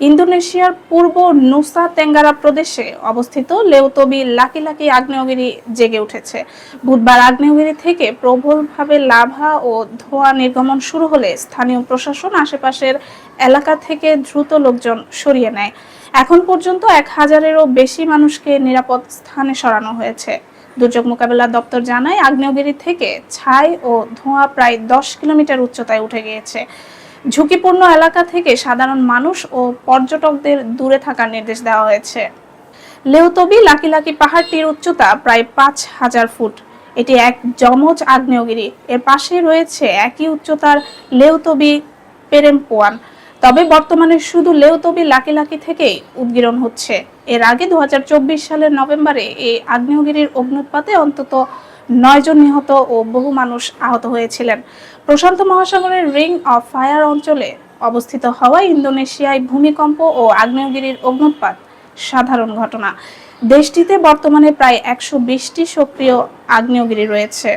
ইন্দোনেশিয়ার পূর্ব নুসা তেঙ্গারা প্রদেশে অবস্থিত লেউতবি লাকি লাকি আগ্নেয়গিরি জেগে উঠেছে। বুধবার আগ্নেয়গিরি থেকে প্রবলভাবে লাভা ও ধোঁয়া নির্গমন শুরু হলে স্থানীয় প্রশাসন আশেপাশের এলাকা থেকে দ্রুত লোকজন সরিয়ে নেয়। এখন পর্যন্ত 1000-এরও বেশি মানুষকে নিরাপদ স্থানে সরানো হয়েছে। দুর্যোগ মোকাবিলা দপ্তর জানায়, আগ্নেয়গিরি থেকে ছাই ও ধোঁয়া প্রায় 10 কিলোমিটার উচ্চতায় উঠে গিয়েছে। ঝুঁকিপূর্ণ এলাকা থেকে সাধারণ মানুষ ও পর্যটকদের দূরে থাকার নির্দেশ দেওয়া হয়েছে। লেউতবি লাকি লাকি পাহাড়টির উচ্চতা প্রায় 5000 ফুট। এটি এক যমজ আগ্নেয়গিরি। এর পাশে রয়েছে একই উচ্চতার লেউতবি পেরেম্পুয়ান। তবে বর্তমানে শুধু লেউতবি লাকি লাকি থেকেই উদ্গীরণ হচ্ছে। এর আগে 2024 সালের নভেম্বরে এই আগ্নেয়গিরির অগ্ন্যুৎপাতে অন্তত 9 জন নিহত ও বহু মানুষ আহত হয়েছিলেন। প্রশান্ত মহাসাগরের রিং অফ ফায়ার অঞ্চলে অবস্থিত হওয়ায় ইন্দোনেশিয়ায় ভূমিকম্প ও আগ্নেয়গিরির অগ্ন্যুৎপাত সাধারণ ঘটনা। দেশটিতে বর্তমানে প্রায় 120টি সক্রিয় আগ্নেয়গিরি রয়েছে।